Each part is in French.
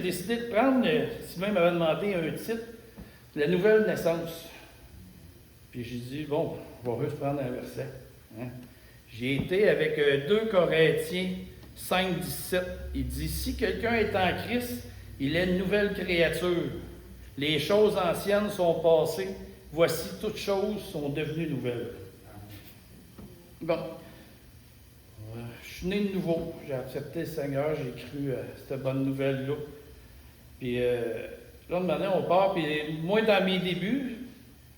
décidé de prendre, Sylvain m'avait demandé un titre, la nouvelle naissance. Puis j'ai dit, bon, on va juste prendre un verset. Hein? J'ai été avec 2 Corinthiens 5, 17. Il dit, si quelqu'un est en Christ, il est une nouvelle créature. Les choses anciennes sont passées. Voici, toutes choses sont devenues nouvelles. Bon. Je suis né de nouveau. J'ai accepté le Seigneur. J'ai cru à cette bonne nouvelle-là. Puis là, maintenant, on part. Puis moi, dans mes débuts,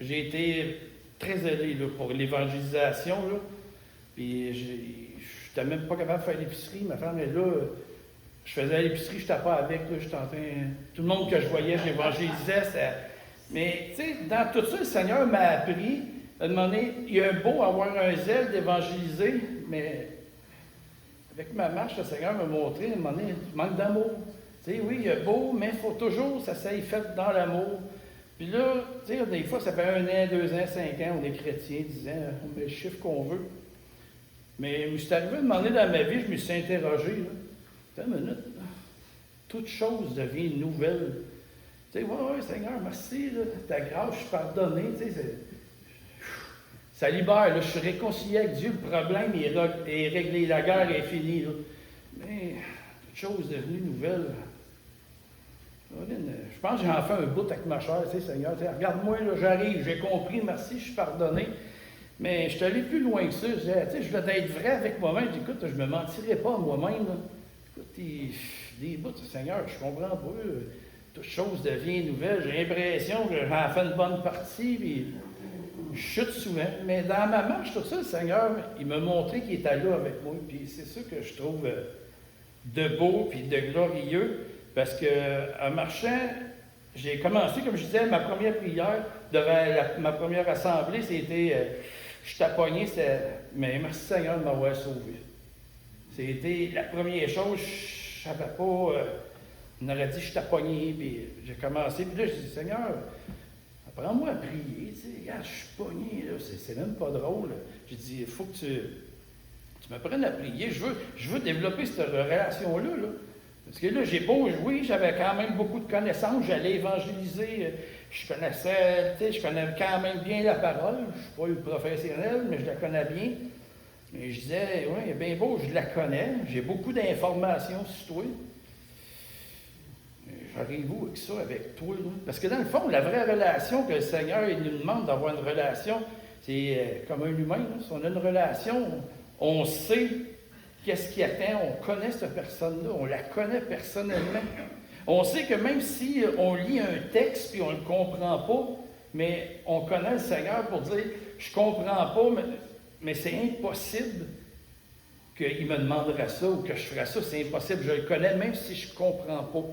j'ai été très aidé là, pour l'évangélisation. Là. Puis je n'étais même pas capable de faire l'épicerie. Ma femme est là. Je faisais l'épicerie, je n'étais pas avec. Là, j'étais en train... Tout le monde que je voyais, j'évangélisais. Mais, tu sais, dans tout ça, le Seigneur m'a appris, à un moment donné, il y a un beau avoir un zèle d'évangéliser, mais avec ma marche, le Seigneur m'a montré, à un moment donné, il manque d'amour. Tu sais, oui, il y a beau, mais il faut toujours, ça s'est fait dans l'amour. Puis là, tu sais, des fois, ça fait 1 an, 2 ans, 5 ans, on est chrétiens, 10 ans, on met le chiffre qu'on veut. Mais c'est arrivé à un moment donné dans ma vie, je me suis interrogé, là. Attends une minute, là. Toute chose devient nouvelle. Tu sais, ouais, Seigneur, merci, là, ta grâce, je suis pardonné, tu sais, ça libère, là, je suis réconcilié avec Dieu, le problème est réglé, la guerre est finie, là. Mais, toute chose devenue nouvelle. Je pense que j'ai enfin un bout avec ma chair, tu sais, Seigneur, tu sais, regarde-moi, là, j'arrive, j'ai compris, merci, je suis pardonné. Mais je suis allé plus loin que ça, je disais, tu sais, je voulais être vrai avec moi-même, je dis, écoute, je ne me mentirais pas à moi-même, là. Écoute, des bouts, Seigneur, je comprends pas, toute chose devient nouvelle. J'ai l'impression que j'en fais une bonne partie, puis je chute souvent. Mais dans ma marche, tout ça, le Seigneur, il m'a montré qu'il était là avec moi. Puis c'est ça que je trouve de beau puis de glorieux. Parce qu'en marchant, j'ai commencé, comme je disais, ma première prière devant ma première assemblée, c'était je t'appognais, mais merci Seigneur de m'avoir sauvé. C'était la première chose, je ne savais pas. On aurait dit, je suis pogné, puis j'ai commencé, puis là, je dis, Seigneur, apprends-moi à prier, tu sais, regarde, je suis pogné, là, c'est même pas drôle. J'ai dit, il faut que tu m'apprennes à prier, je veux développer cette relation-là, là. Parce que là, j'ai beau jouer, j'avais quand même beaucoup de connaissances, j'allais évangéliser, je connaissais, tu sais, je connais quand même bien la parole, je ne suis pas le professionnel, mais je la connais bien. Et je disais, oui, bien beau, je la connais, j'ai beaucoup d'informations sur toi. J'arrive où avec ça, avec toi? Là? Parce que dans le fond, la vraie relation que le Seigneur il nous demande d'avoir une relation, c'est comme un humain. Là. Si on a une relation, on sait qu'est-ce qui attend, on connaît cette personne-là, on la connaît personnellement. On sait que même si on lit un texte et on ne le comprend pas, mais on connaît le Seigneur pour dire, je ne comprends pas, mais c'est impossible qu'il me demanderait ça ou que je ferais ça, c'est impossible. Je le connais même si je ne comprends pas.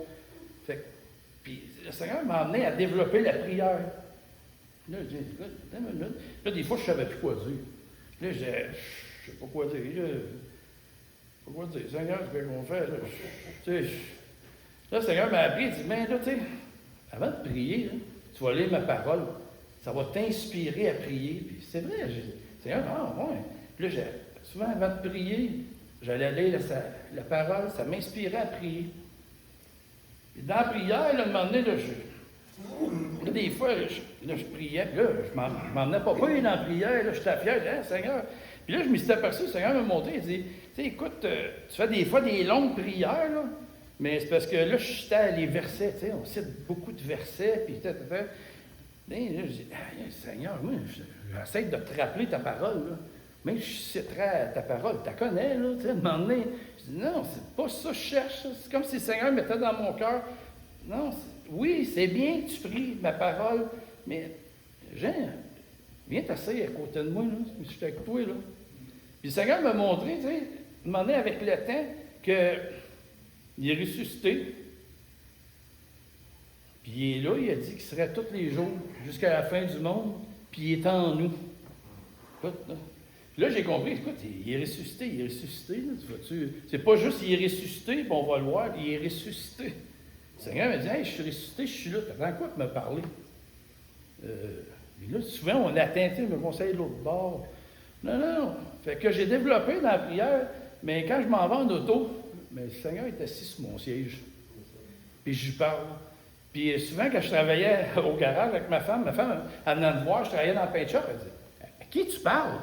Puis le Seigneur m'a amené à développer la prière. Là, je dis, attends une minute. Là, des fois, je ne savais plus quoi dire. Là, je ne sais pas quoi dire. Là, pas quoi dire. Seigneur, qu'est-ce qu'on fait? Là, le Seigneur m'a appris, il dit, mais là, tu sais, avant de prier, là, tu vas lire ma parole. Ça va t'inspirer à prier. Puis c'est vrai, j'ai dit, Seigneur, ouais. Puis là, souvent, avant de prier, j'allais lire la parole, ça m'inspirait à prier. Et dans la prière, là, à un moment donné, là, des fois, je priais, puis là, je m'en venais pas dans la prière, là, j'étais fier, je disais, ah, Seigneur. Puis là, je me suis aperçu, le Seigneur m'a montré, il dit, tu sais, écoute, tu fais des fois des longues prières, là, mais c'est parce que là, je citais les versets, tu sais, on cite beaucoup de versets, puis là, je dis, ah, Seigneur, moi, j'essaie de te rappeler ta parole, là. Même si je citerais ta parole, tu la connais, là, tu sais, à un moment donné. Je dis, non, c'est pas ça que je cherche. C'est comme si le Seigneur mettait dans mon cœur. Non, oui, c'est bien que tu pries ma parole, mais Jean, viens t'asseoir à côté de moi, là, je suis avec toi, là. Puis le Seigneur m'a montré, tu sais, demandé avec le temps qu'il est ressuscité. Puis il est là, il a dit qu'il serait tous les jours jusqu'à la fin du monde, puis il est en nous. Écoute, là. Puis là, j'ai compris, écoute, il est ressuscité, là, c'est pas juste il est ressuscité, puis on va le voir, il est ressuscité. Le Seigneur m'a dit, hey, je suis ressuscité, je suis là, t'attends quoi de me parler? Et là, souvent, on attend, tu sais, me conseille de l'autre bord. Non. Fait que j'ai développé dans la prière, mais quand je m'en vais en auto, mais le Seigneur est assis sur mon siège. puis je lui parle. Puis souvent, quand je travaillais au garage avec ma femme, elle venait me voir, je travaillais dans le paint shop, elle dit « À qui tu parles? »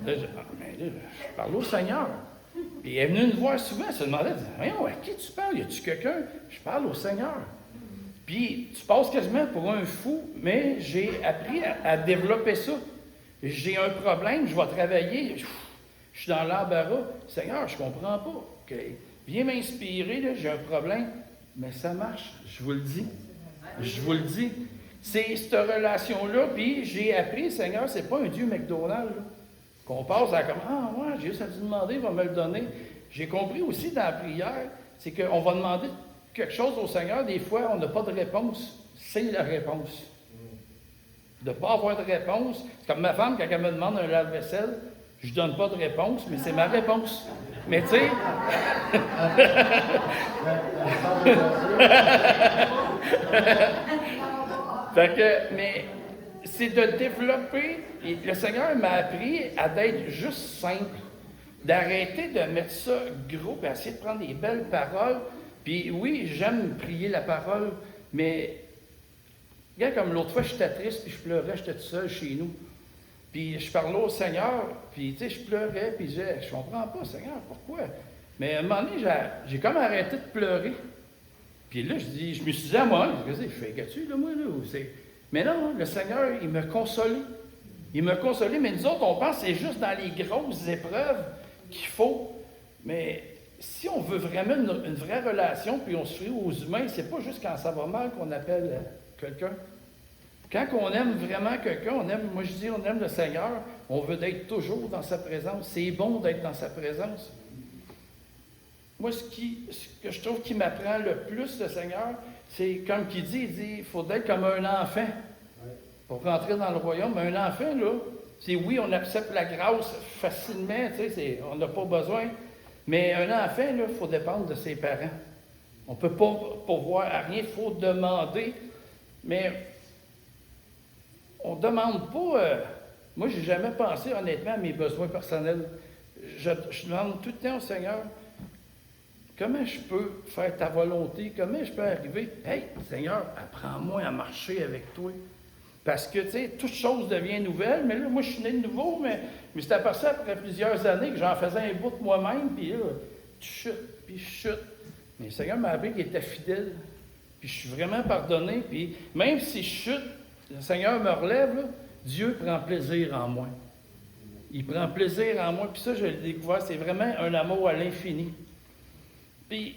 Là, je parle au Seigneur. Puis elle est venue me voir souvent, elle se demandait, elle dit « Voyons, à qui tu parles? Y a-tu quelqu'un? » Je parle au Seigneur. Puis tu passes quasiment pour un fou, mais j'ai appris à développer ça. J'ai un problème, je vais travailler, je suis dans l'embarras. Seigneur, je ne comprends pas. Okay. Viens m'inspirer, là, j'ai un problème. Mais ça marche, je vous le dis. Je vous le dis. C'est cette relation-là, puis j'ai appris, Seigneur, c'est pas un Dieu McDonald's, là, qu'on passe à comme, ah, ouais, j'ai juste à te demander, il va me le donner. J'ai compris aussi dans la prière, c'est qu'on va demander quelque chose au Seigneur, des fois, on n'a pas de réponse. C'est la réponse. De ne pas avoir de réponse. C'est comme ma femme, quand elle me demande un lave-vaisselle, je ne donne pas de réponse, mais c'est ma réponse. Mais tu sais. Mais c'est de développer. Et le Seigneur m'a appris à d'être juste simple. D'arrêter de mettre ça gros, et essayer de prendre des belles paroles. Puis oui, j'aime prier la parole, mais regarde, comme l'autre fois, j'étais triste, puis je pleurais, j'étais tout seul chez nous. Puis je parlais au Seigneur, puis tu sais, je pleurais, puis je comprends pas, Seigneur, pourquoi? Mais à un moment donné, j'ai comme arrêté de pleurer. Puis là, je me suis dit à moi, je fais que-tu, là, moi, là? Mais non, le Seigneur, il m'a consolé. Il m'a consolé, mais nous autres, on pense que c'est juste dans les grosses épreuves qu'il faut. Mais si on veut vraiment une vraie relation, puis on se fie aux humains, c'est pas juste quand ça va mal qu'on appelle quelqu'un. Quand on aime vraiment quelqu'un, moi je dis, on aime le Seigneur, on veut être toujours dans sa présence. C'est bon d'être dans sa présence. Moi, ce que je trouve qui m'apprend le plus, le Seigneur, c'est comme il dit, il faut être comme un enfant pour rentrer dans le royaume. Mais un enfant, là, c'est oui, on accepte la grâce facilement, on n'a pas besoin. Mais un enfant, là, il faut dépendre de ses parents. On ne peut pas pourvoir à rien, il faut demander. Mais on ne demande pas. Moi, je n'ai jamais pensé honnêtement à mes besoins personnels. Je demande tout le temps au Seigneur, comment je peux faire ta volonté? Comment je peux arriver? Hey, Seigneur, apprends-moi à marcher avec toi. Parce que, tu sais, toute chose devient nouvelle. Mais là, moi, je suis né de nouveau, mais c'est après plusieurs années que j'en faisais un bout de moi-même, puis là, je chute, puis je chute. Mais le Seigneur m'a appris qu'il était fidèle. Puis je suis vraiment pardonné. Puis même si je chute, le Seigneur me relève, là, Dieu prend plaisir en moi. Il prend plaisir en moi. Puis ça, je l'ai découvert, c'est vraiment un amour à l'infini. Puis,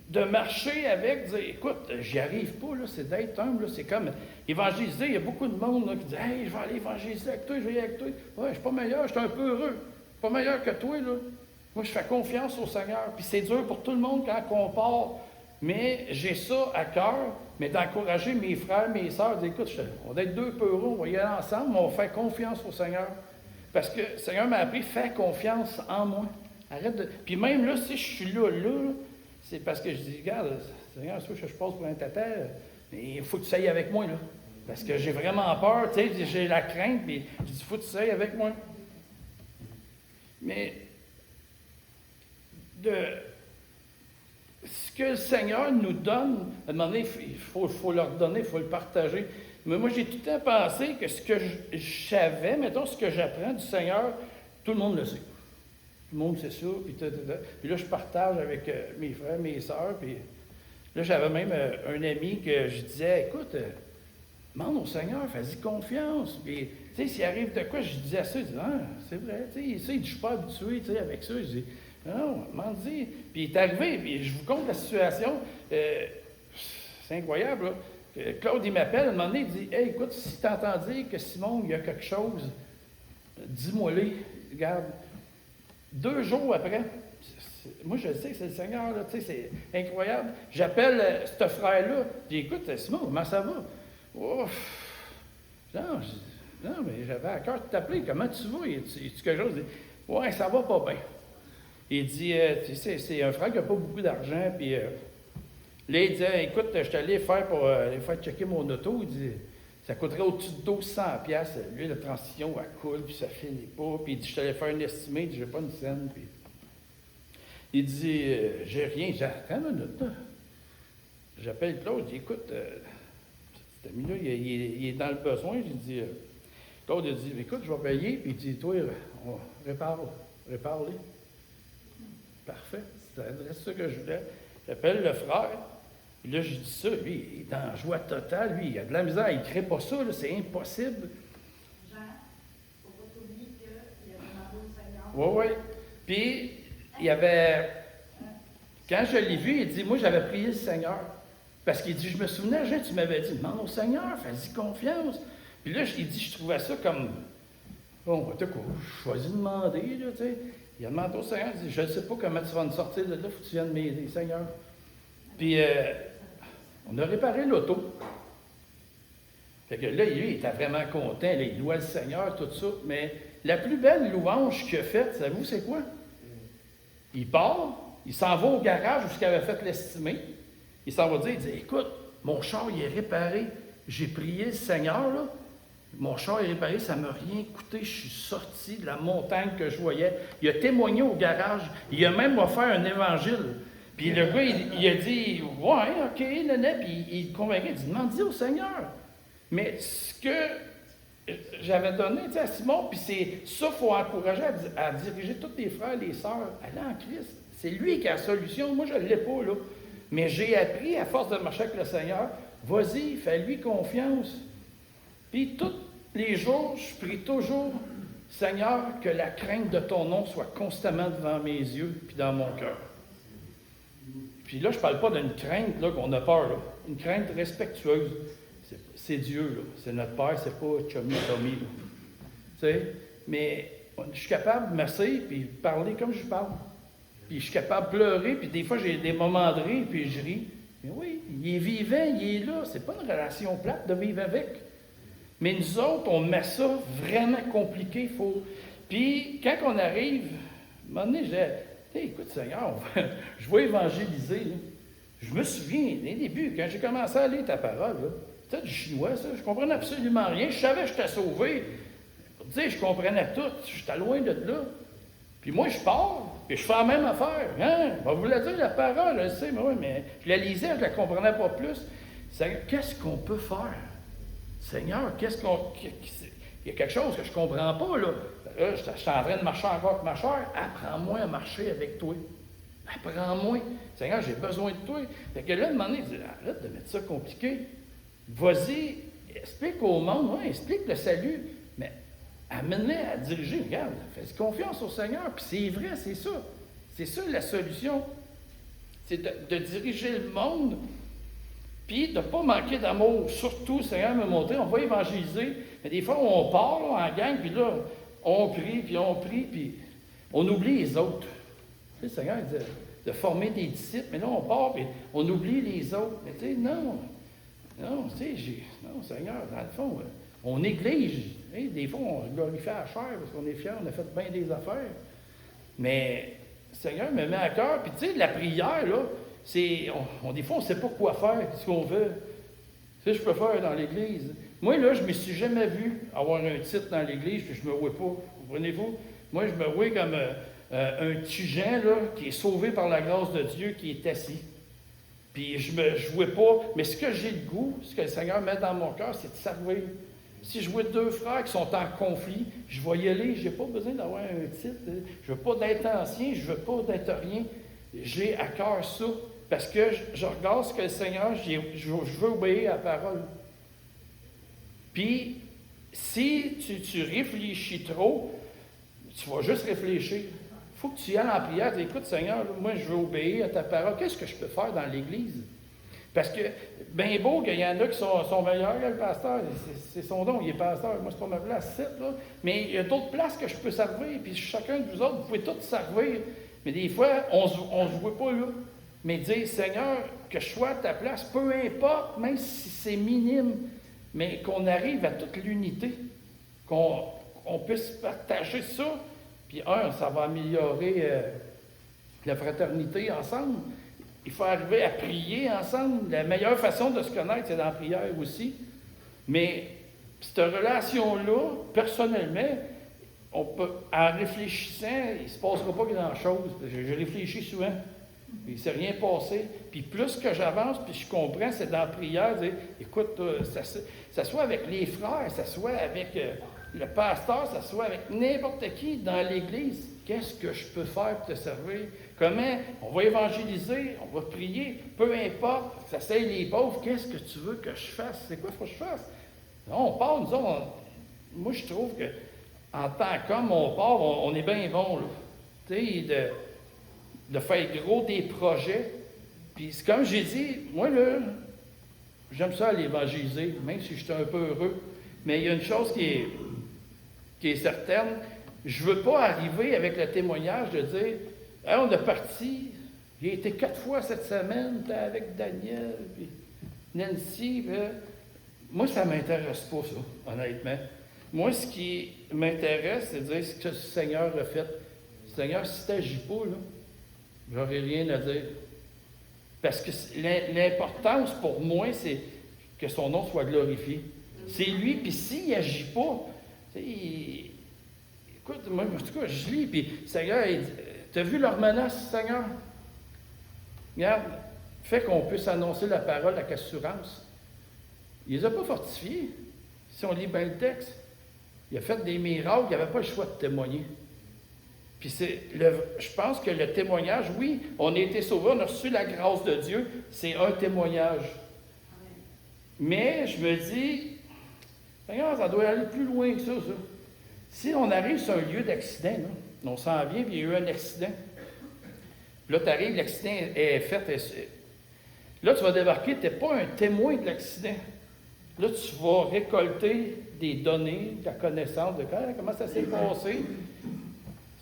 de marcher avec, dire, écoute, j'y arrive pas, là, c'est d'être humble, là, c'est comme évangéliser. Il y a beaucoup de monde là, qui dit, hey, je vais aller évangéliser avec toi, je vais y aller avec toi. Ouais, je suis pas meilleur, je suis un peu heureux. Je suis pas meilleur que toi, là. Moi, je fais confiance au Seigneur. Puis c'est dur pour tout le monde quand on part. Mais j'ai ça à cœur, mais d'encourager mes frères, mes sœurs, de dire, écoute, on va être deux peu heureux, on va y aller ensemble, mais on va faire confiance au Seigneur. Parce que le Seigneur m'a appris, fais confiance en moi. Arrête de. Puis même là, si je suis là, c'est parce que je dis, regarde, Seigneur, c'est sûr que je passe pour un tata, mais il faut que tu ailles avec moi, là. Parce que j'ai vraiment peur, tu sais, j'ai la crainte, puis je dis, il faut que tu ailles avec moi. Mais ce que le Seigneur nous donne, à un moment donné, il faut leur donner, il faut le partager. Mais moi, j'ai tout le temps pensé que ce que je savais, mettons, ce que j'apprends du Seigneur, tout le monde le sait. Tout le monde sait ça, puis là, je partage avec mes frères, mes sœurs, puis là, j'avais même un ami que je disais, écoute, demande au Seigneur, fais-y confiance, puis, tu sais, s'il arrive de quoi, je disais ça, il dit, ah, c'est vrai, tu sais, il dit, je suis pas habitué, tu sais, avec ça, je dis, non, demande-y. Puis il est arrivé, puis je vous conte la situation, c'est incroyable, là. Claude, il m'appelle, à un moment donné, il dit, hey, écoute, si tu entends dire que Simon, il y a quelque chose, dis-moi-le, regarde. 2 jours après, moi je sais que c'est le Seigneur, là, tu sais, c'est incroyable. J'appelle ce frère-là, puis écoute, Simon, comment ça va? Ouf! Non, mais j'avais à cœur de t'appeler, comment tu vas? Y a-tu quelque chose? Il dit, ouais, ça va pas bien. Il dit, tu sais, c'est un frère qui n'a pas beaucoup d'argent, puis là, il dit, écoute, je suis allé faire pour aller faire checker mon auto, il dit, ça coûterait au-dessus de 1200$. Lui, la transition, elle coule, puis ça finit pas. Puis il dit, je t'allais faire un estimé, il dit, j'ai pas une scène. Puis il dit, j'ai rien. Il dit, attends une minute. Là. j'appelle Claude, je dis, écoute, cet ami-là, il est dans le besoin. J'ai dit, Claude, il a dit, écoute, je vais payer. Puis il dit, toi, répare-les. Parfait. C'est ça que je voulais. J'appelle le frère. Puis là, je dis ça. Lui, il est en joie totale. Lui, il a de la misère. Il ne crée pas ça. Là, c'est impossible. Jean, il ne faut pas t'oublier qu'il a demandé au Seigneur. Oui, oui. Puis, il y avait. Quand je l'ai vu, il dit, moi, j'avais prié le Seigneur. Parce qu'il dit, je me souvenais, Jean, tu m'avais dit, demande au Seigneur, fais-y confiance. Puis là, il dit, je trouvais ça comme, bon, t'as quoi, je choisis de demander, là, tu sais. Il a demandé au Seigneur, il dit, je ne sais pas comment tu vas me sortir de là, il faut que tu viennes m'aider, Seigneur. Puis, on a réparé l'auto. Fait que là, lui, il était vraiment content, là, il louait le Seigneur, tout ça. Mais la plus belle louange qu'il a faite, savez-vous, c'est quoi? Il part, il s'en va au garage où il avait fait l'estimé. Il s'en va dire, il dit, écoute, mon char, il est réparé. J'ai prié le Seigneur, là. Mon char est réparé, ça ne m'a rien coûté. Je suis sorti de la montagne que je voyais. Il a témoigné au garage. Il a même offert un évangile. Puis le gars, il a dit, ouais, OK, nanana. Puis il convainquait, il dit, demande-y au Seigneur. Mais ce que j'avais donné à Simon, puis c'est ça, il faut encourager à diriger tous les frères et les sœurs. Allez en Christ. C'est lui qui a la solution. Moi, je ne l'ai pas, là. Mais j'ai appris, à force de marcher avec le Seigneur, vas-y, fais-lui confiance. Puis tous les jours, je prie toujours, Seigneur, que la crainte de ton nom soit constamment devant mes yeux puis dans mon cœur. Puis là, je ne parle pas d'une crainte là, qu'on a peur, là. Une crainte respectueuse. C'est Dieu, là. C'est notre Père, c'est pas Chummy Tommy. Tu sais? Mais je suis capable de m'asseoir puis parler comme je parle. Puis je suis capable de pleurer, puis des fois j'ai des moments de rire, puis je ris. Mais oui, il est vivant, il est là. C'est pas une relation plate de vivre avec. Mais nous autres, on met ça vraiment compliqué. Puis quand on arrive, à un moment donné, je dis, hey, écoute Seigneur, je vais évangéliser. Là. Je me souviens, dès le début, quand j'ai commencé à lire ta parole, c'était du chinois, ça. Je comprenais absolument rien. Je savais que je t'ai sauvé. Pour dire, je comprenais tout. J'étais loin de là. Puis moi, je pars, puis je fais la même affaire. Hein? On vous l'a dit, la parole, je sais, mais oui, mais je la lisais, je ne la comprenais pas plus. Qu'est-ce qu'on peut faire? Seigneur, il y a quelque chose que je ne comprends pas, là. Là, je suis en train de marcher encore avec ma chair. Apprends-moi à marcher avec toi. Apprends-moi. Seigneur, j'ai besoin de toi. Fait que là, à un moment donné, il dit, arrête de mettre ça compliqué. Vas-y, explique au monde, ouais, explique le salut. Mais amène-les à diriger. Regarde, fais confiance au Seigneur. Puis c'est vrai, c'est ça. C'est ça la solution. C'est de diriger le monde, puis de ne pas manquer d'amour. Surtout, le Seigneur m'a montré, on va évangéliser. Mais des fois, on part là, en gang, puis là, on prie, puis on oublie les autres. Tu sais, le Seigneur dit de former des disciples, mais là, on part, puis on oublie les autres. Mais tu sais, non, tu sais, non, Seigneur, dans le fond, on néglige. Des fois, on se glorifie à la chair parce qu'on est fiers, on a fait bien des affaires. Mais le Seigneur me met à cœur. Puis tu sais, la prière, là, des fois, on ne sait pas quoi faire, ce qu'on veut. Tu sais, je peux faire dans l'Église. Moi, là, je ne me suis jamais vu avoir un titre dans l'Église, puis je ne me vois pas. Comprenez-vous? Moi, je me vois comme un petit Jean, là, qui est sauvé par la grâce de Dieu, qui est assis. Puis je ne vois pas. Mais ce que j'ai le goût, ce que le Seigneur met dans mon cœur, c'est de servir. Si je vois deux frères qui sont en conflit, je vais y aller. Je n'ai pas besoin d'avoir un titre. Je ne veux pas d'être ancien, je ne veux pas d'être rien. J'ai à cœur ça. Parce que je regarde ce que le Seigneur, je veux obéir à la parole. Puis, si tu réfléchis trop, tu vas juste réfléchir. Il faut que tu y ailles en prière. Écoute, Seigneur, moi, je veux obéir à ta parole. Qu'est-ce que je peux faire dans l'Église? Parce que, bien beau qu'il y en a qui sont meilleurs que le pasteur. C'est son don, il est pasteur. Moi, c'est pas ma place, là. Mais il y a d'autres places que je peux servir. Puis chacun de vous autres, vous pouvez tous servir. Mais des fois, on ne se voit pas là. Mais dire, Seigneur, que je sois à ta place, peu importe, même si c'est minime, mais qu'on arrive à toute l'unité, qu'on puisse partager ça. Puis ça va améliorer la fraternité ensemble. Il faut arriver à prier ensemble. La meilleure façon de se connaître, c'est dans la prière aussi. Mais cette relation-là, personnellement, en réfléchissant, il ne se passera pas grand-chose. Je réfléchis souvent. Il ne s'est rien passé. Puis plus que j'avance, puis je comprends, c'est dans la prière, dire, écoute, ça soit avec les frères, ça soit avec le pasteur, ça soit avec n'importe qui dans l'Église. Qu'est-ce que je peux faire pour te servir? Comment? On va évangéliser, on va prier, peu importe, ça sert les pauvres. Qu'est-ce que tu veux que je fasse? C'est quoi qu'il faut que je fasse? Non, on part, nous autres, moi je trouve que en tant qu'homme, on part, on est bien bon, là. Tu sais, de faire gros des projets. Puis c'est comme j'ai dit, moi là, j'aime ça aller évangéliser, même si je suis un peu heureux. Mais il y a une chose qui est certaine, je ne veux pas arriver avec le témoignage de dire hey, on est parti, j'ai été 4 fois cette semaine, t'es avec Daniel, puis Nancy. Puis, moi, ça ne m'intéresse pas, ça, honnêtement. Moi, ce qui m'intéresse, c'est de dire ce que le Seigneur a fait. Seigneur, si tu n'agis pas, là, j'aurais rien à dire. Parce que l'importance pour moi, c'est que son nom soit glorifié. C'est lui, puis s'il n'agit pas, écoute, moi, en tout cas, je lis, puis Seigneur, tu as vu leur menace, Seigneur? Regarde, fait qu'on puisse annoncer la parole avec assurance. Il ne les a pas fortifiés. Si on lit bien le texte, il a fait des miracles, il n'avait pas le choix de témoigner. Puis je pense que le témoignage, oui, on a été sauvés, on a reçu la grâce de Dieu, c'est un témoignage. Mais je me dis, Seigneur, ça doit aller plus loin que ça. Si on arrive sur un lieu d'accident, là, on s'en vient, puis il y a eu un accident. Là, tu arrives, l'accident est fait. Là, tu vas débarquer, tu n'es pas un témoin de l'accident. Là, tu vas récolter des données, de la connaissance de comment ça s'est passé.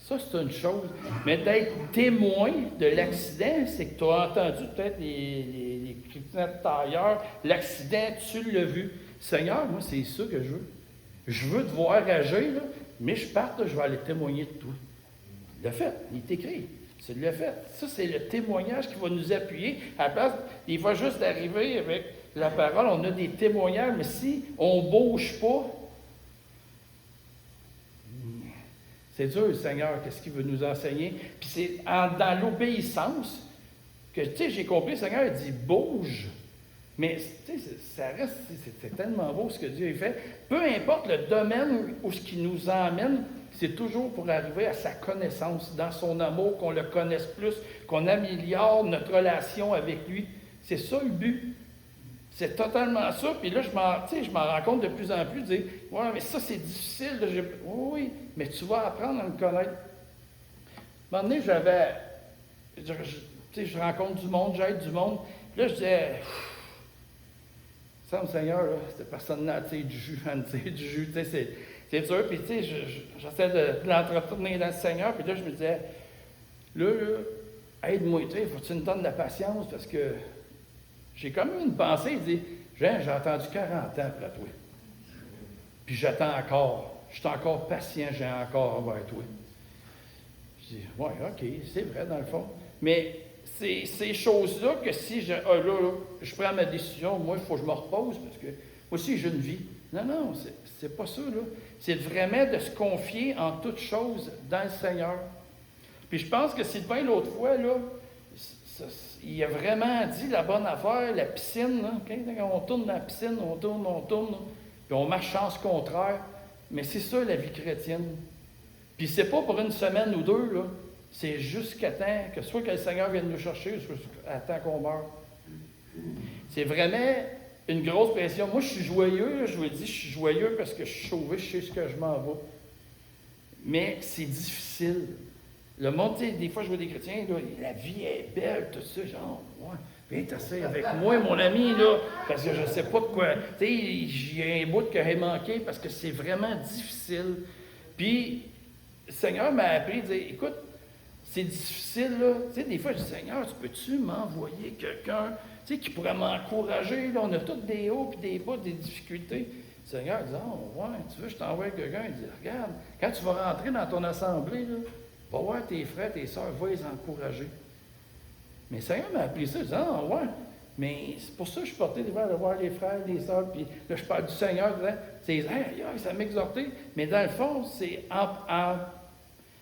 Ça, c'est une chose. Mais d'être témoin de l'accident, c'est que tu as entendu peut-être les critiques tailleurs. L'accident, tu l'as vu. Seigneur, moi, c'est ça que je veux. Je veux te voir agir, là, mais je parte, là, je vais aller témoigner de toi. Il l'a fait, il est écrit. C'est le fait. Ça, c'est le témoignage qui va nous appuyer. À la place, il va juste arriver avec la parole, on a des témoignages, mais si on ne bouge pas, c'est dur, le Seigneur, qu'est-ce qu'il veut nous enseigner. Puis c'est dans l'obéissance que, tu sais, j'ai compris, le Seigneur il dit « bouge ». Mais, tu sais, ça reste, c'est tellement beau ce que Dieu a fait. Peu importe le domaine où ce qui nous emmène, c'est toujours pour arriver à sa connaissance, dans son amour, qu'on le connaisse plus, qu'on améliore notre relation avec lui. C'est ça le but. C'est totalement ça. Puis là, je m'en rends compte de plus en plus, de dire « ouais, mais ça, c'est difficile. » Oui, mais tu vas apprendre à me connaître. À un moment donné, je rencontre du monde, j'aide du monde. Puis là, je disais « ça, Seigneur, là, cette personne-là, tu sais, du jus, tu sais, c'est dur. » Puis, tu sais, j'essaie de l'entretenir dans le Seigneur. Puis là, je me disais « là, aide-moi, tu sais, faut que tu me donnes de la patience parce que j'ai comme une pensée, il dit, j'ai attendu 40 ans après toi. Puis j'attends encore. Je suis encore patient, j'ai encore envers toi. Je dis, ouais, OK, c'est vrai dans le fond. Mais c'est ces choses-là que si je prends ma décision, moi, il faut que je me repose parce que moi aussi, j'ai une vie. Non, c'est pas ça, là. C'est vraiment de se confier en toutes choses dans le Seigneur. Puis je pense que Sylvain, l'autre fois, là, il a vraiment dit la bonne affaire, la piscine, là, okay? Quand on tourne dans la piscine, on tourne, là, puis on marche en sens contraire. Mais c'est ça la vie chrétienne. Puis c'est pas pour une semaine ou deux, là. C'est jusqu'à temps que soit que le Seigneur vienne nous chercher, soit à temps qu'on meurt. C'est vraiment une grosse pression. Moi, je suis joyeux, là, je vous le dis, je suis joyeux parce que je suis sauvé, je sais ce que je m'en vais. Mais c'est difficile. Le monde, tu sais, des fois, je vois des chrétiens, là, la vie est belle, tout ça, genre, ouais, viens t'asseoir avec moi, mon ami, là, parce que je ne sais pas de quoi. Tu sais, j'ai un bout qui a manqué parce que c'est vraiment difficile. Puis, le Seigneur m'a appris, dire, écoute, c'est difficile, là. Tu sais, des fois, je dis, Seigneur, peux-tu m'envoyer quelqu'un, tu sais, qui pourrait m'encourager, là? On a tous des hauts et des bas, des difficultés. Le Seigneur dit, oh, ouais, tu veux, je t'envoie quelqu'un. Il dit, regarde, quand tu vas rentrer dans ton assemblée, là, va voir tes frères, tes sœurs, va les encourager. Mais le Seigneur m'a appris ça, il dit, ah, ouais, mais c'est pour ça que je suis porté devant de voir les frères, les sœurs, puis là, je parle du Seigneur, c'est ça m'exhorter, mais dans le fond, c'est en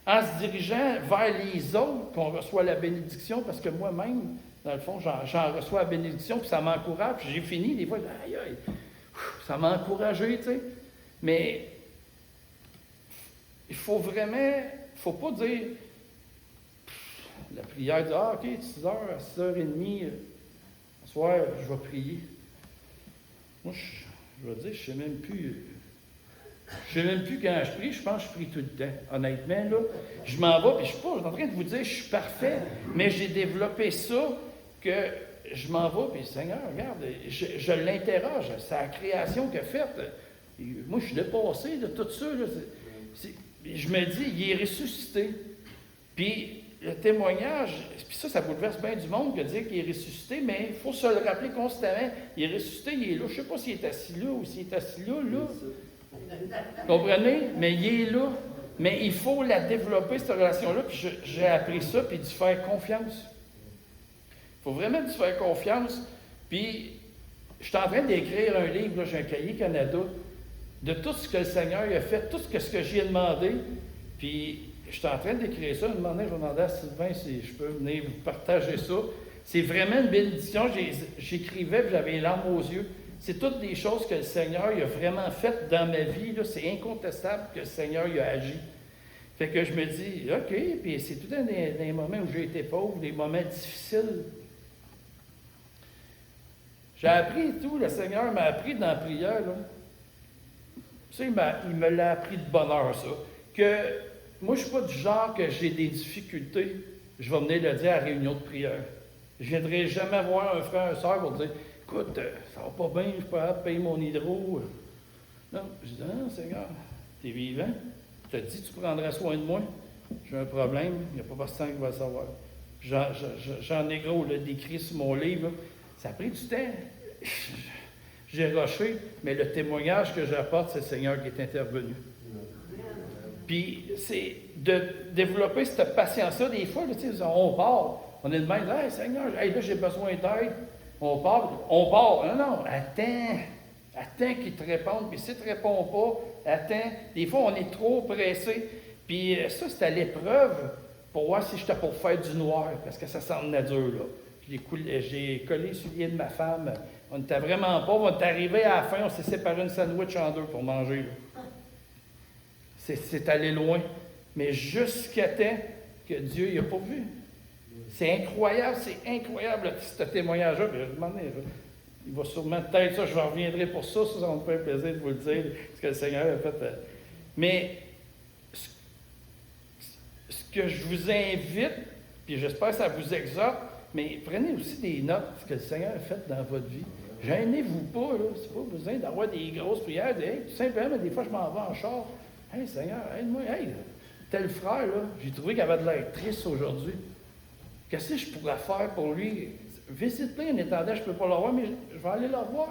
en se dirigeant vers les autres qu'on reçoit la bénédiction, parce que moi-même, dans le fond, j'en reçois la bénédiction, puis ça m'encourage, puis j'ai fini, des fois, aïe, aïe, ça m'a encouragé, tu sais. Mais il faut faut pas dire, la prière, dire, ah, OK, 6h à 6h30, ce soir, je vais prier. Moi, je vais dire, je ne sais même plus. Je ne sais même plus quand je prie, je pense que je prie tout le temps. Honnêtement, là, je m'en vais, puis je ne suis pas en train de vous dire que je suis parfait, mais j'ai développé ça, que je m'en vais, puis Seigneur, regarde, je l'interroge, c'est la création qu'il a faite. Moi, je suis dépassé de tout ça. Là. Je me dis, il est ressuscité. Puis le témoignage, puis ça bouleverse bien du monde de dire qu'il est ressuscité, mais il faut se le rappeler constamment. Il est ressuscité, il est là. Je ne sais pas s'il est assis là ou s'il est assis là. Comprenez? Mais il est là. Mais il faut la développer, cette relation-là. Puis j'ai appris ça, puis d'y faire confiance. Il faut vraiment d'y faire confiance. Puis, je suis en train d'écrire un livre, là, j'ai un cahier Canada, de tout ce que le Seigneur a fait, tout ce que j'y ai demandé. Puis, je suis en train d'écrire ça. Un moment donné, je vais demander à Sylvain si je peux venir vous partager ça. C'est vraiment une bénédiction. J'écrivais, puis j'avais les larmes aux yeux. C'est toutes des choses que le Seigneur a vraiment faites dans ma vie. Là. C'est incontestable que le Seigneur a agi. Fait que je me dis, OK, puis c'est tout dans des moments où j'ai été pauvre, des moments difficiles. J'ai appris tout, le Seigneur m'a appris dans la prière. Là. Tu sais, il me l'a appris de bonheur, ça. Que moi, je ne suis pas du genre que j'ai des difficultés, je vais venir le dire à la réunion de prière. Je ne viendrai jamais voir un frère, une soeur pour dire, écoute, ça va pas bien, je ne suis pas capable de payer mon hydro. Non, je dis, non, Seigneur, tu es vivant. Tu as dit, tu prendrais soin de moi. J'ai un problème, il n'y a pas personne qui va le savoir. J'en ai gros, là, décrit sur mon livre. Là. Ça a pris du temps. J'ai rushé, mais le témoignage que j'apporte, c'est le Seigneur qui est intervenu. Puis, c'est de développer cette patience-là. Des fois, là, on part, on est de même, hey, Seigneur, hey, là, j'ai besoin d'aide. On part. Non, non, attends qu'il te réponde. Puis, si tu ne réponds pas, attends. Des fois, on est trop pressé. Puis, ça, c'est à l'épreuve pour voir si j'étais pour faire du noir, parce que ça semblait dur, là. J'ai collé le soulier de ma femme. On n'était vraiment pas. On est arrivé à la fin, on s'est séparé une sandwich en deux pour manger. C'est allé loin. Mais jusqu'à temps que Dieu n'a pas vu. C'est incroyable, ce témoignage-là. Il va sûrement, peut-être ça, je reviendrai pour ça. Ça va me faire plaisir de vous le dire, ce que le Seigneur a fait. Mais ce que je vous invite, puis j'espère que ça vous exhorte, mais prenez aussi des notes de ce que le Seigneur a fait dans votre vie. Gênez-vous pas, là. C'est pas besoin d'avoir des grosses prières. Hey, tout simplement, des fois, je m'en vais en char. Hey, Seigneur, aide-moi. Hey, tel frère, là, j'ai trouvé qu'il avait de l'air triste aujourd'hui. Qu'est-ce que je pourrais faire pour lui? Visite-le en attendant, je ne peux pas le voir, mais je vais aller le voir.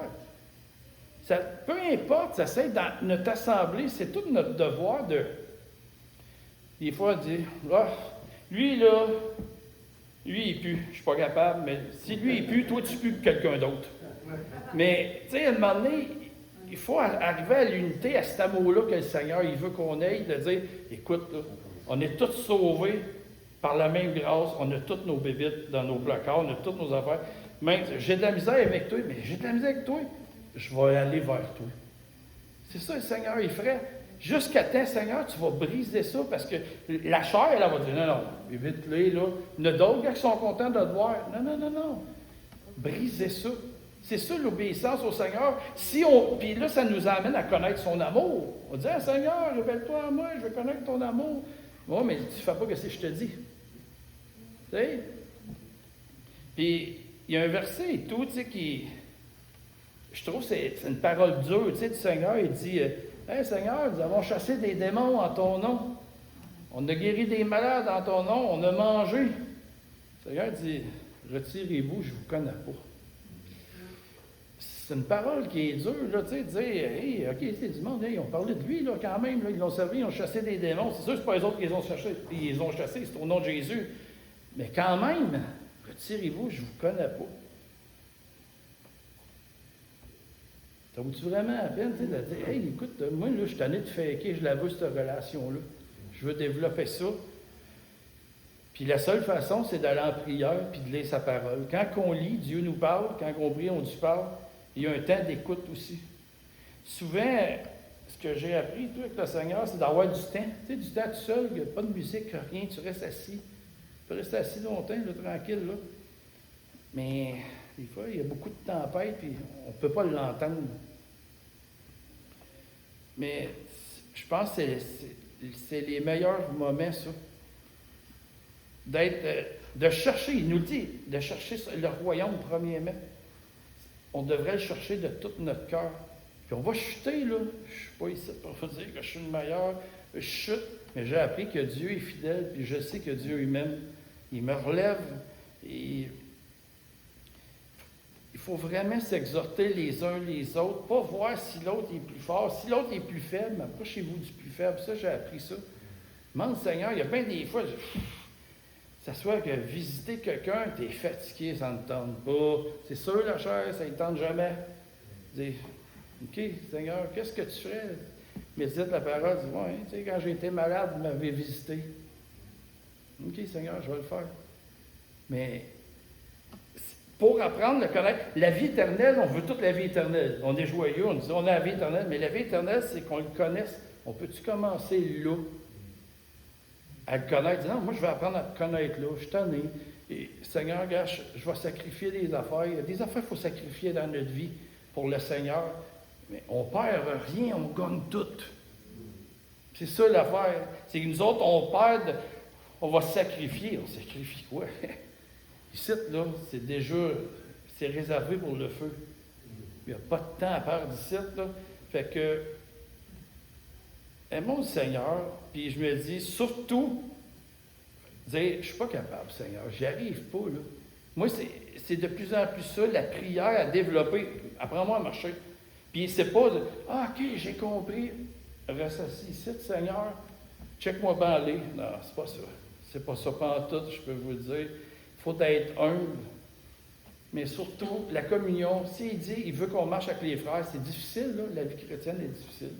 Peu importe, ça c'est dans notre assemblée, c'est tout notre devoir de. Des fois, dire, ah, lui, là, lui, il pue, je ne suis pas capable, mais si lui, il pue, toi, tu pues quelqu'un d'autre. Mais, tu sais, à un moment donné, il faut arriver à l'unité, à cet amour-là que le Seigneur, il veut qu'on ait, de dire, écoute, là, on est tous sauvés par la même grâce, on a toutes nos bébites dans nos placards, on a toutes nos affaires. Même, j'ai de la misère avec toi, mais j'ai de la misère avec toi, je vais aller vers toi. C'est ça, le Seigneur, il ferait. Jusqu'à temps, Seigneur, tu vas briser ça, parce que la chair, elle va dire, non, évite-les, là. Il y en a d'autres qui sont contents de te voir. Non. Brisez ça. C'est ça l'obéissance au Seigneur. Puis là, ça nous amène à connaître son amour. On dit, ah, Seigneur, révèle-toi à moi, je veux connaître ton amour. Oui, mais tu ne fais pas ce que je te dis. Tu sais? Puis, il y a un verset et tout, tu sais, qui. Je trouve que c'est une parole dure, tu sais, du Seigneur. Il dit, hey, Seigneur, nous avons chassé des démons en ton nom. On a guéri des malades en ton nom. On a mangé. Le Seigneur dit, retirez-vous, je ne vous connais pas. C'est une parole qui est dure, là, tu sais, de dire, hey, OK, c'est du monde, hey, ils ont parlé de lui, là, quand même, là, ils l'ont servi, ils ont chassé des démons. C'est sûr que ce pas les autres qui les ont chassés, c'est au nom de Jésus. Mais quand même, retirez-vous, je ne vous connais pas. Ça vaut-tu vraiment la peine, tu sais, de dire, hey, écoute, moi, là, je suis tanné de faker, je la veux, cette relation-là. Je veux développer ça. Puis la seule façon, c'est d'aller en prière puis de lire sa parole. Quand on lit, Dieu nous parle. Quand on prie, on Dieu parle. Il y a un temps d'écoute aussi. Souvent, ce que j'ai appris tout avec le Seigneur, c'est d'avoir du temps. Tu sais, du temps tout seul, il n'y a pas de musique, rien, tu restes assis. Tu peux rester assis longtemps, là, tranquille, là. Mais des fois, il y a beaucoup de tempêtes, puis on ne peut pas l'entendre. Mais je pense que c'est les meilleurs moments, ça. De chercher, il nous le dit, de chercher le royaume premièrement. On devrait le chercher de tout notre cœur. Puis on va chuter, là. Je ne suis pas ici pour vous dire que je suis le meilleur. Je chute, mais j'ai appris que Dieu est fidèle, puis je sais que Dieu lui-même, il me relève. Et il faut vraiment s'exhorter les uns les autres, pas voir si l'autre est plus fort. Si l'autre est plus faible, approchez-vous du plus faible. Ça, j'ai appris ça. Demande au Seigneur, il y a bien des fois, ça soit que visiter quelqu'un, tu es fatigué, ça ne tente pas. C'est sûr, la chair, ça ne tente jamais. Dis, OK, Seigneur, qu'est-ce que tu ferais? Médite la parole, dis, ouais, tu sais, quand j'ai été malade, vous m'avez visité. OK, Seigneur, je vais le faire. Mais pour apprendre à connaître la vie éternelle, on veut toute la vie éternelle. On est joyeux, on dit on a la vie éternelle, mais la vie éternelle, c'est qu'on le connaisse. On peut-tu commencer là? À le connaître, non, moi je vais apprendre à le connaître là, je suis tanné. Et Seigneur, regarde, je vais sacrifier des affaires. Il y a des affaires qu'il faut sacrifier dans notre vie pour le Seigneur. Mais on perd rien, on gagne tout. C'est ça l'affaire. C'est que nous autres, on perd, on va sacrifier. On sacrifie quoi? Ici, là, c'est déjà, c'est réservé pour le feu. Il n'y a pas de temps à perdre ici, là. Fait que, aimons le Seigneur, puis je me dis, surtout, dire, je ne suis pas capable, Seigneur, j'y arrive pas, là. Moi, c'est de plus en plus ça, la prière à développer. Apprends-moi à marcher. Puis c'est pas de, ah, OK, j'ai compris, reste assis ici, Seigneur, check-moi bien aller. Non, c'est pas ça. C'est pas ça, pas en tout, je peux vous le dire. Il faut être humble. Mais surtout, la communion, s'il dit, il veut qu'on marche avec les frères, c'est difficile, là, la vie chrétienne est difficile.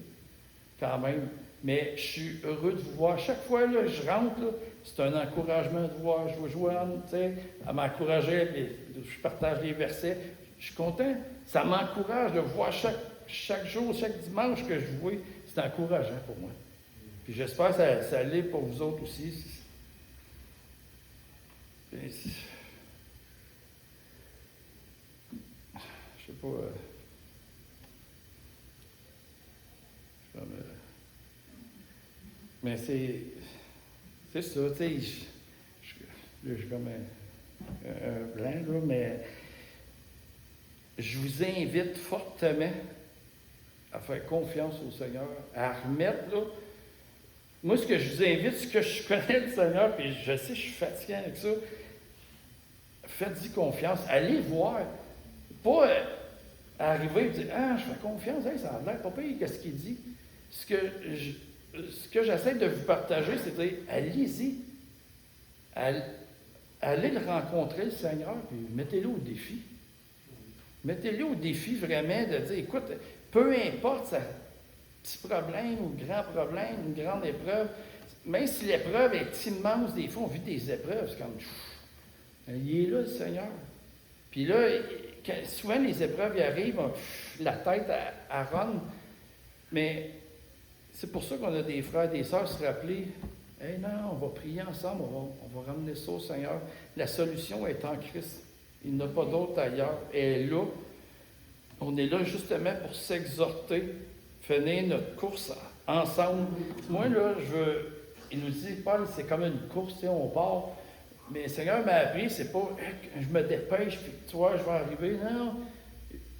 Quand même. Mais je suis heureux de vous voir. Chaque fois, là, je rentre, là, c'est un encouragement de voir. Je vois Joanne, tu sais, à m'encourager, je partage les versets. Je suis content. Ça m'encourage de voir chaque jour, chaque dimanche que je vois. C'est encourageant pour moi. Puis j'espère que ça l'est pour vous autres aussi. Je sais pas. Mais c'est ça, tu sais, je suis comme un blanc, là, mais je vous invite fortement à faire confiance au Seigneur, à remettre, là. Moi, ce que je vous invite, ce que je connais le Seigneur, puis je sais que je suis fatigué avec ça, faites-y confiance, allez voir. Pas arriver et dire, ah, je fais confiance, hey, ça a l'air pas pire, qu'est-ce qu'il dit. Ce que j'essaie de vous partager, c'est de dire, allez-y. Allez le rencontrer, le Seigneur, puis mettez-le au défi. Mettez-le au défi vraiment de dire, écoute, peu importe ça, petit problème ou grand problème, une grande épreuve, même si l'épreuve est immense, des fois on vit des épreuves, c'est comme, il est là, le Seigneur. Puis là, souvent les épreuves y arrivent, la tête à ronde, mais c'est pour ça qu'on a des frères et des sœurs se rappeler, hey, non, on va prier ensemble, on va ramener ça au Seigneur. La solution est en Christ. Il n'y en a pas d'autre ailleurs. Et là, on est là justement pour s'exhorter, finir notre course ensemble. Moi, là, il nous dit, Paul, c'est comme une course, on part. Mais le Seigneur m'a appris, c'est pas, je me dépêche, puis toi, je vais arriver. Non,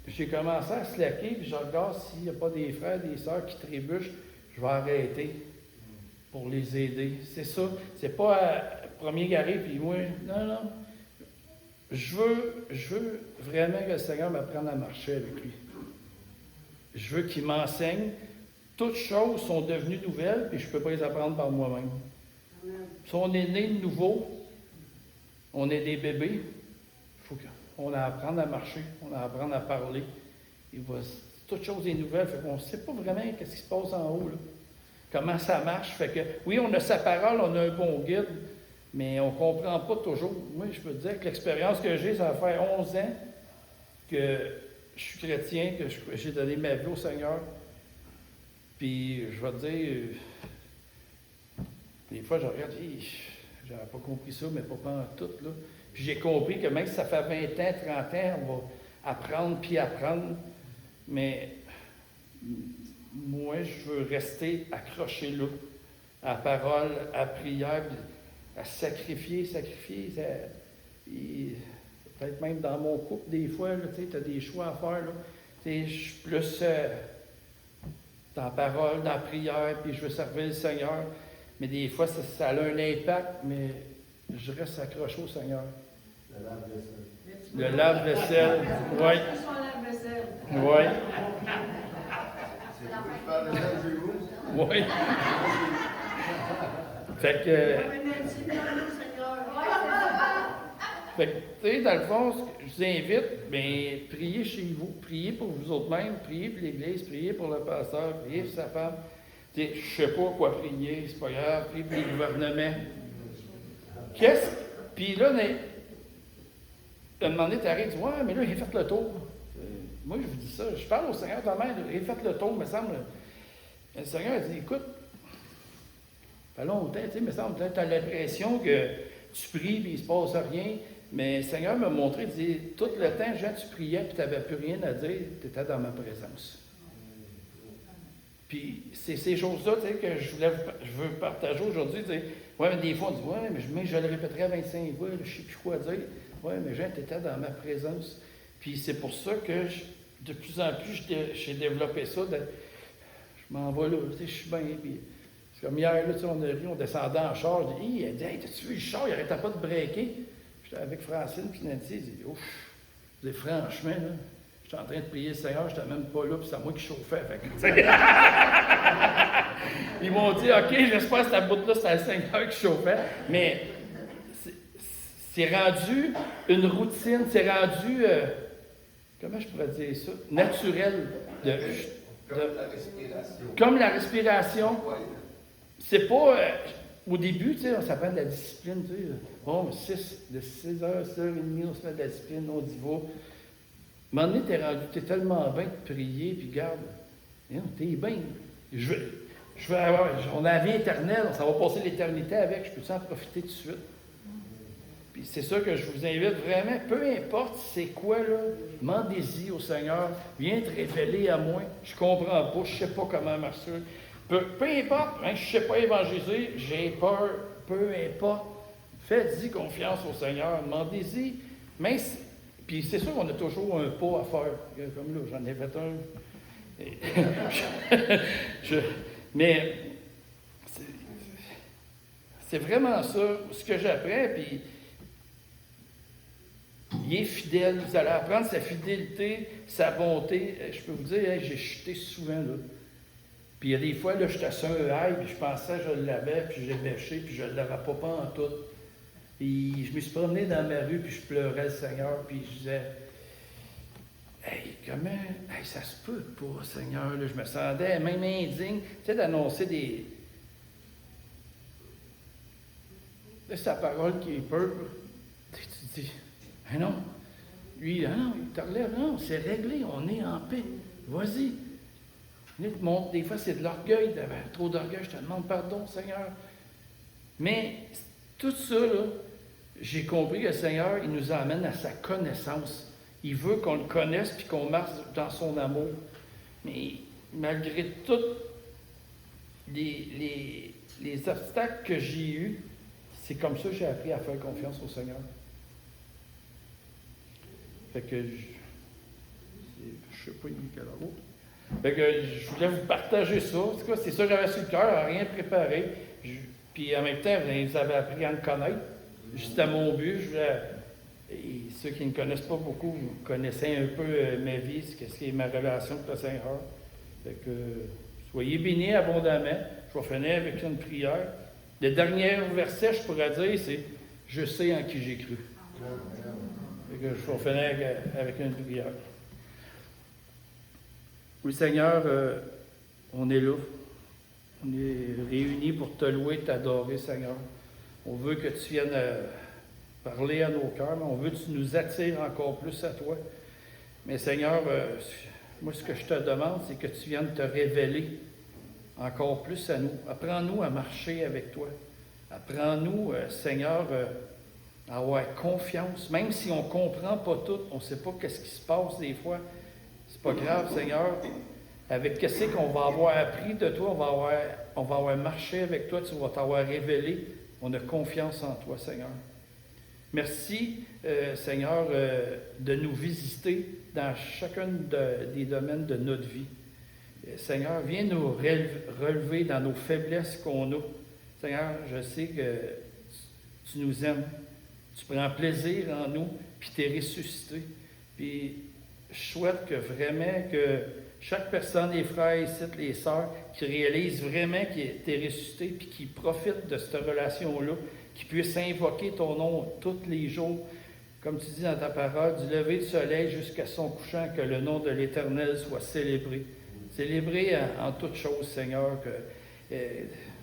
j'ai commencé à slacker, puis je regarde s'il n'y a pas des frères, des sœurs qui trébuchent, je vais arrêter pour les aider. C'est ça. C'est pas premier qui arrive, puis moi, non. Je veux vraiment que le Seigneur m'apprenne à marcher avec lui. Je veux qu'il m'enseigne. Toutes choses sont devenues nouvelles, puis je ne peux pas les apprendre par moi-même. Si on est né de nouveau, on est des bébés, il faut qu'on apprenne à marcher, on apprenne à parler. Toute chose est nouvelle, fait qu'on ne sait pas vraiment ce qui se passe en haut, là. Comment ça marche. Fait que, oui, on a sa parole, on a un bon guide, mais on ne comprend pas toujours. Moi, je peux te dire que l'expérience que j'ai, ça va faire 11 ans que je suis chrétien, que j'ai donné ma vie au Seigneur. Puis, je vais te dire, des fois, je regarde, j'avais pas compris ça, mais pas en tout, là. Puis j'ai compris que même si ça fait 20 ans, 30 ans, on va apprendre puis apprendre. Mais moi, je veux rester accroché là, à la parole, à la prière, à sacrifier. Peut-être même dans mon couple, des fois, tu as des choix à faire. Je suis plus dans la parole, dans la prière, puis je veux servir le Seigneur. Mais des fois, ça a un impact, mais je reste accroché au Seigneur. Le lave-vaisselle. Oui. Oui. Oui. Fait que, tu sais, dans le fond, je vous invite, bien, priez chez vous, priez pour vous autres mêmes, priez pour l'Église, priez pour le pasteur, priez pour sa femme. Tu sais, je ne sais pas quoi prier, c'est pas grave, priez pour les gouvernements. Puis là, à un moment donné, tu arrives, tu dis, ouais, mais là, il a fait le tour. Moi, je vous dis ça, je parle au Seigneur ta mère, il a fait le tour, me semble. Le Seigneur dit, écoute, ça fait longtemps, tu sais, me semble, tu as l'impression que tu pries et il ne se passe rien. Mais le Seigneur m'a montré, il dit, tout le temps, Jean, tu priais et tu n'avais plus rien à dire, tu étais dans ma présence. Puis c'est ces choses-là, tu sais, que je veux partager aujourd'hui. Tu sais, ouais, mais des fois, on dit, ouais, mais je le répéterai 25 fois, je ne sais plus quoi dire. Ouais, mais Jean, tu étais dans ma présence. Puis c'est pour ça que de plus en plus, j'ai développé ça. Je m'en vais là, tu sais, je suis bien. Puis, c'est comme hier, là, tu sais, on a ri, on descendait en char. Je dis, elle dit, hey, t'as-tu vu le char? Il n'arrêtait pas de breaker. J'étais avec Francine puis Nancy. Ils disent, ouf, je dis, franchement, là, j'étais en train de prier le Seigneur, j'étais même pas là, puis c'est à moi qui chauffais. Fait que, ils m'ont dit, OK, j'espère que cette bout-là, c'était le Seigneur qui chauffait. Mais c'est rendu une routine, c'est rendu, comment je pourrais dire ça, naturel. Comme la respiration. Comme la respiration. C'est pas, au début, tu sais, ça prend de la discipline, tu sais. Bon, de 6h, 6h30, on se met de la discipline, on dit va. À un moment donné, t'es tellement bien de prier, puis garde, t'es bien. On a la vie éternelle, ça va passer l'éternité avec, je peux en profiter tout de suite. Puis c'est ça que je vous invite vraiment, peu importe c'est quoi, là, demandez-y au Seigneur, viens te révéler à moi, je comprends pas, je sais pas comment marcher. Peu importe, hein, je ne sais pas évangéliser, j'ai peur, peu importe. Faites-y confiance au Seigneur, demandez-y. Puis c'est sûr qu'on a toujours un pas à faire. Comme là, j'en ai fait un. Mais c'est vraiment ça, ce que j'apprends. Puis il est fidèle. Vous allez apprendre sa fidélité, sa bonté. Je peux vous dire, j'ai chuté souvent là. Puis il y a des fois, là, j'étais sur un high, puis je pensais que je l'avais, puis j'ai bêché, puis je ne l'avais pas en tout. Puis je me suis promené dans ma rue, puis je pleurais le Seigneur, puis je disais, hey, comment, hey, ça se peut pas, Seigneur, là, je me sentais même indigne, tu sais, d'annoncer des... Là, c'est ta parole qui est peur. Tu te dis, ah non, lui, ah non, il te relève, non, c'est réglé, on est en paix, vas-y. Des fois, c'est de l'orgueil, trop d'orgueil, je te demande pardon, Seigneur. Mais tout ça, là, j'ai compris que le Seigneur, il nous amène à sa connaissance. Il veut qu'on le connaisse puis qu'on marche dans son amour. Mais malgré tous les obstacles que j'ai eus, c'est comme ça que j'ai appris à faire confiance au Seigneur. Fait que je sais pas quelle heure. Fait que je voulais vous partager ça. C'est ça que j'avais sur le cœur, rien préparé. Puis en même temps, vous avez appris à me connaître. Juste à mon but, et ceux qui ne me connaissent pas beaucoup, vous connaissez un peu ma vie, ce qui est ma relation avec le Seigneur. Fait que soyez bénis abondamment. Je vais finir avec une prière. Le dernier verset, je pourrais dire, c'est « Je sais en qui j'ai cru ». Fait que je vais finir avec une prière. Oui, Seigneur, on est là. On est réunis pour te louer, t'adorer, Seigneur. On veut que tu viennes parler à nos cœurs, mais on veut que tu nous attires encore plus à toi. Mais Seigneur, moi, ce que je te demande, c'est que tu viennes te révéler encore plus à nous. Apprends-nous à marcher avec toi. Apprends-nous, Seigneur, à avoir confiance. Même si on ne comprend pas tout, on ne sait pas qu'est-ce qui se passe des fois. C'est pas grave, Seigneur. Avec qu'est-ce qu'on va avoir appris de toi, on va avoir marché avec toi, tu vas t'avoir révélé. On a confiance en toi, Seigneur. Merci, Seigneur, de nous visiter dans chacun des domaines de notre vie. Seigneur, viens nous relever dans nos faiblesses qu'on a. Seigneur, je sais que tu nous aimes. Tu prends plaisir en nous, puis tu es ressuscité. Puis je souhaite que vraiment que chaque personne, les frères ici, les sœurs, qui réalisent vraiment qu'il t'es ressuscité, puis qui profitent de cette relation-là, qui puissent invoquer ton nom tous les jours, comme tu dis dans ta parole, du lever du soleil jusqu'à son couchant, que le nom de l'Éternel soit célébré. Célébré en toutes choses, Seigneur.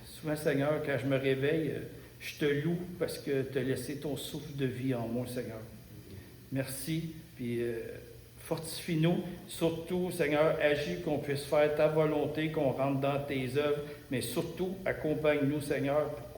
Souvent, Seigneur, quand je me réveille, je te loue parce que tu as laissé ton souffle de vie en moi, Seigneur. Merci, puis fortifie-nous. Surtout, Seigneur, agis qu'on puisse faire ta volonté, qu'on rentre dans tes œuvres, mais surtout, accompagne-nous, Seigneur,